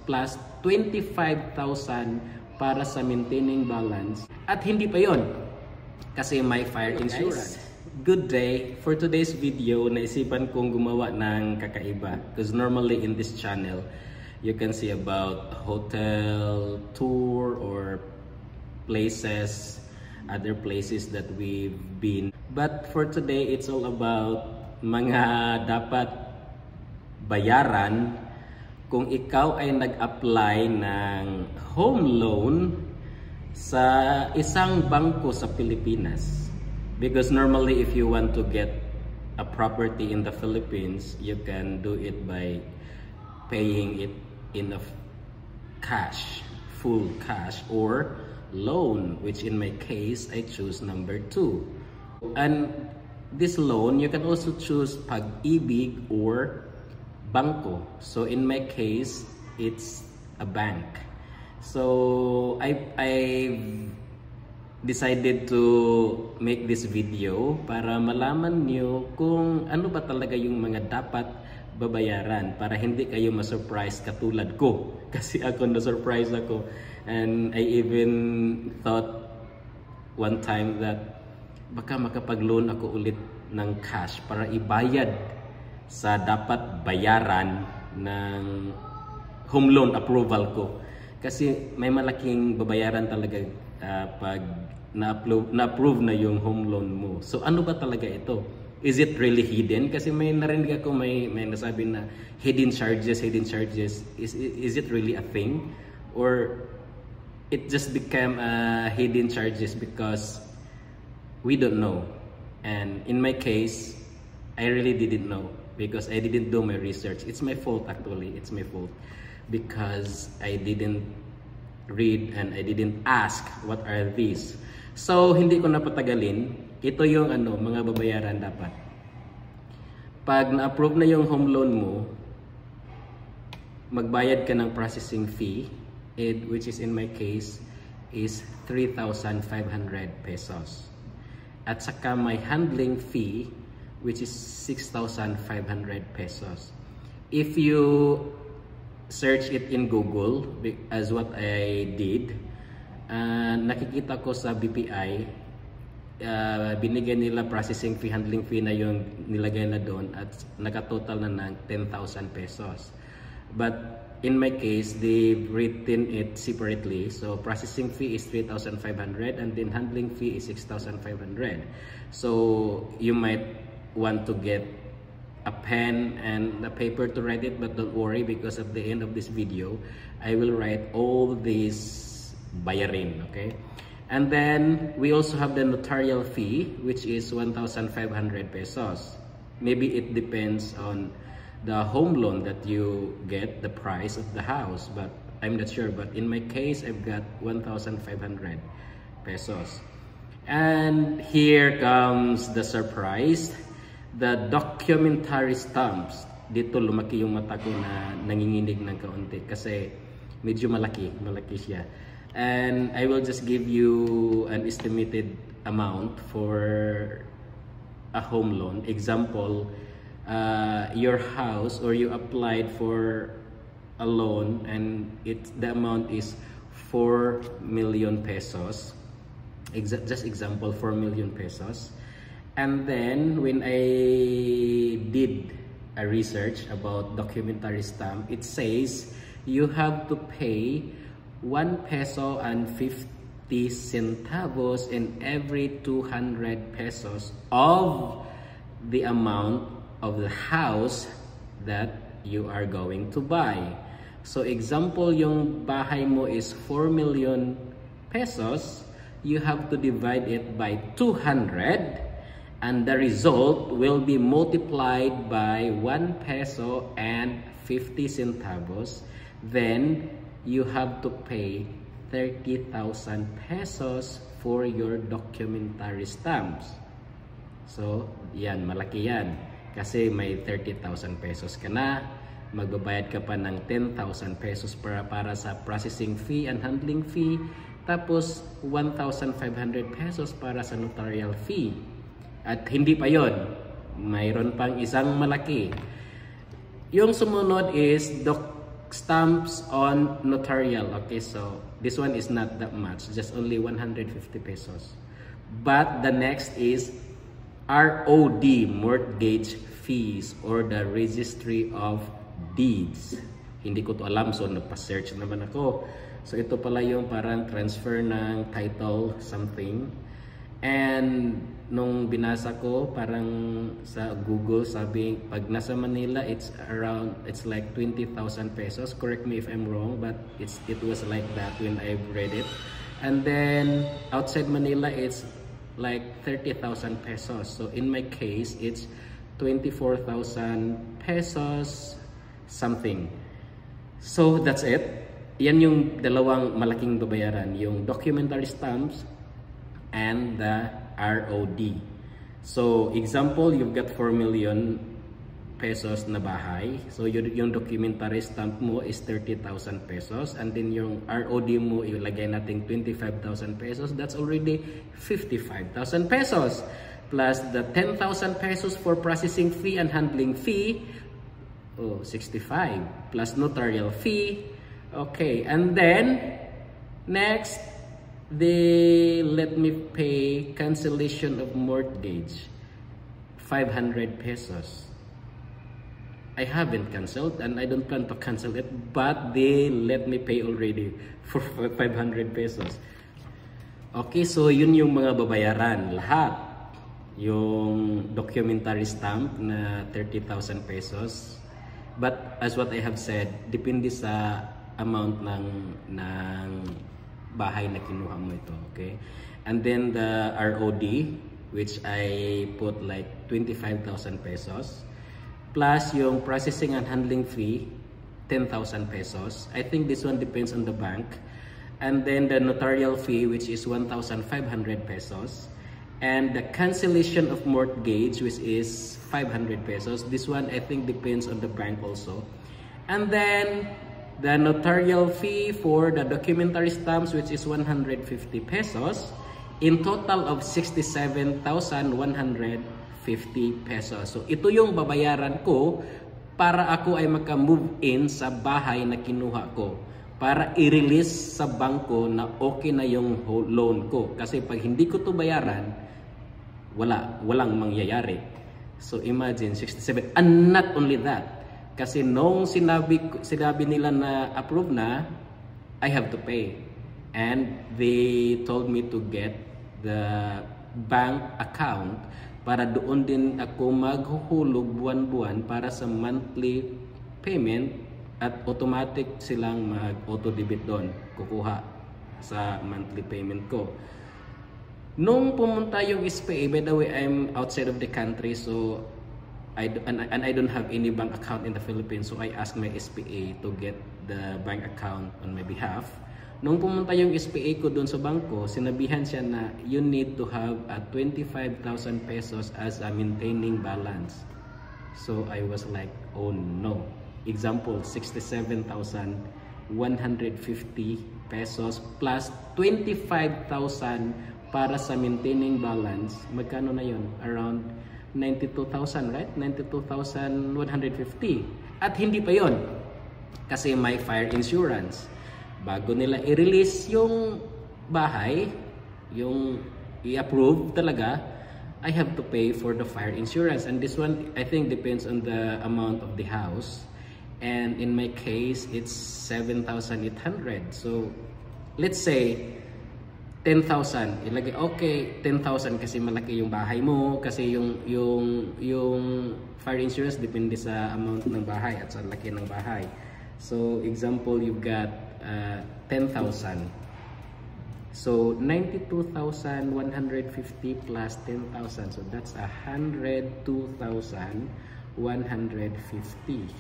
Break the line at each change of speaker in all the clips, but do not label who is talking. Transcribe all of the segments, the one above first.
plus 25,000 para sa maintaining balance. At hindi pa yon, kasi may fire insurance. Good day! For today's video, naisipan kong gumawa ng kakaiba. Because normally in this channel, you can see about hotel tour or places, other places that we've been. But for today, it's all about mga dapat bayaran kung ikaw ay nag-apply ng home loan sa isang bangko sa Pilipinas. Because normally if you want to get a property in the Philippines, you can do it by paying it in a cash, full cash, or loan, which in my case, I choose number 2. And this loan, you can also choose Pag-ibig or Bangko. So in my case, it's a bank. So I decided to make this video para malaman niyo kung ano ba talaga yung mga dapat babayaran para hindi kayo ma-surprise katulad ko. Kasi ako na-surprise ako. And I even thought one time that baka makapag-loan ako ulit ng cash para ibayad sa dapat bayaran ng home loan approval ko. Kasi may malaking babayaran talaga pag na-approve na yung home loan mo. So ano ba talaga ito? Is it really hidden? Kasi may narinig ako may nasabi na hidden charges. Is it really a thing? Or it just became hidden charges because we don't know? And in my case, I really didn't know. Because I didn't do my research. It's my fault actually. It's my fault. Because I didn't read and I didn't ask what are these. So hindi ko napatagalin. Ito yung mga babayaran dapat. Pag na-approve na yung home loan mo, magbayad ka ng processing fee, which is in my case is 3,500 pesos. At saka may handling fee, which is 6,500 pesos. If you search it in Google, as what I did, nakikita ko sa BPI, binigyan nila processing fee, handling fee na yung nilagay na doon at nakatotal na ng 10,000 pesos. But in my case, they've written it separately. So processing fee is 3,500 and then handling fee is 6,500. So you might want to get a pen and a paper to write it, but don't worry, because at the end of this video I will write all these bayarin, okay? And then we also have the notarial fee, which is 1,500 pesos. Maybe it depends on the home loan that you get, the price of the house, but I'm not sure. But in my case, I've got 1,500 pesos. And here comes the surprise. The documentary stamps. Dito lumaki yung mata ko na nanginginig ng kaunti kasi medyo malaki siya. And I will just give you an estimated amount for a home loan. Example, your house, or you applied for a loan and the amount is 4 million pesos. Just example, 4 million pesos. And then when I did a research about documentary stamp, it says you have to pay 1 peso and 50 centavos in every 200 pesos of the amount of the house that you are going to buy. So example, yung bahay mo is 4 million pesos, you have to divide it by 200. And the result will be multiplied by 1 peso and 50 centavos. Then you have to pay 30,000 pesos for your documentary stamps. So, yan, malaki yan. Kasi may 30,000 pesos ka na. Magbabayad ka pa ng 10,000 pesos para sa processing fee and handling fee. Tapos, 1,500 pesos para sa notarial fee. At hindi pa yon, mayroon pang isang malaki. Yung sumunod is stamps on notarial. Okay, so this one is not that much, just only 150 pesos. But the next is ROD, mortgage fees, or the registry of deeds. Hindi ko to alam, so nagpa-search naman ako. So ito pala yung parang transfer ng title something. And nung binasa ko, parang sa Google, sabi pag nasa Manila, it's like 20,000 pesos. Correct me if I'm wrong, but it was like that when I read it. And then outside Manila, it's like 30,000 pesos. So in my case, it's 24,000 pesos something. So that's it. Yan yung dalawang malaking babayaran, yung documentary stamps and the ROD. So example, you've got 4 million pesos na bahay. So yung documentary stamp mo is 30,000 pesos, and then yung ROD mo ilagay natin 25,000 pesos. That's already 55,000 pesos. Plus the 10,000 pesos for processing fee and handling fee. 65 plus notarial fee. Okay, and then next they let me pay cancellation of mortgage, 500 pesos. I haven't canceled and I don't plan to cancel it, but they let me pay already for 500 pesos. Okay, so yun yung mga babayaran lahat. Yung documentary stamp na 30,000 pesos. But as what I have said, depende sa amount ng bahay na kinuha mo ito, okay? And then the ROD, which I put like 25,000 pesos, plus yung processing and handling fee, 10,000 pesos. I think this one depends on the bank. And then the notarial fee, which is 1,500 pesos. And the cancellation of mortgage, which is 500 pesos. This one I think depends on the bank also. And then the notarial fee for the documentary stamps, which is 150 pesos. In total of 67,150 pesos. So ito yung babayaran ko para ako ay maka-move in sa bahay na kinuha ko. Para i-release sa bangko na okay na yung loan ko. Kasi pag hindi ko to bayaran, walang mangyayari. So imagine 67, and not only that, kasi nung sinabi nila na approve na, I have to pay, and they told me to get the bank account para doon din ako maghuhulog buwan-buwan para sa monthly payment, at automatic silang mag-auto debit doon, kukuha sa monthly payment ko. Nung pumunta yung SPA, by the way, I'm outside of the country, so I don't have any bank account in the Philippines, so I asked my SPA to get the bank account on my behalf. Nung pumunta yung SPA ko doon sa bangko, sinabihan siya na you need to have a 25,000 pesos as a maintaining balance. So I was like, oh no. Example, 67,150 pesos plus 25,000 para sa maintaining balance. Magkano na yun? Around 92,000, right? 92,150. At hindi pa yon, kasi may fire insurance. Bago nila i-release yung bahay, yung i-approve talaga, I have to pay for the fire insurance. And this one, I think, depends on the amount of the house. And in my case, it's 7,800. So let's say 10,000. Ilagay, okay, 10,000 kasi malaki yung bahay mo, kasi yung fire insurance depende sa amount ng bahay at sa laki ng bahay. So example, you've got 10,000. So 92,150 plus 10,000. So that's 102,150.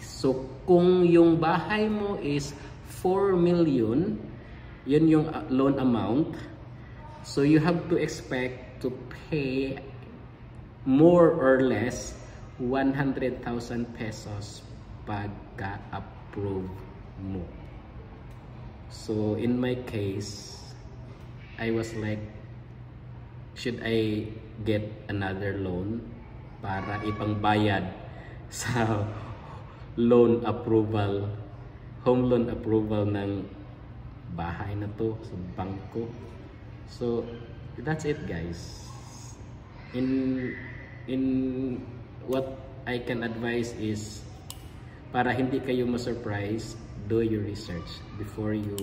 So kung yung bahay mo is 4 million, yun yung loan amount. So you have to expect to pay more or less 100,000 pesos pagka-approve mo. So in my case, I was like, should I get another loan para ipangbayad sa loan approval home loan approval ng bahay na to sa bangko. So that's it, guys. In what I can advise is, para hindi kayo ma-surprise, do your research before you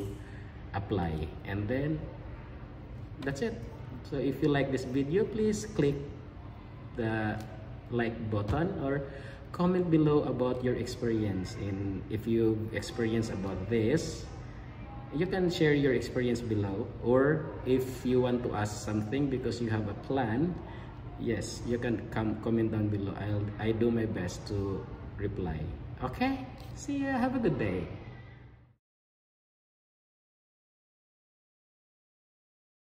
apply, and then that's it. So if you like this video, please click the like button or comment below about your experience. And if you experience about this, you can share your experience below, or if you want to ask something because you have a plan, yes, you can comment down below. I do my best to reply. Okay, see ya, have a good day.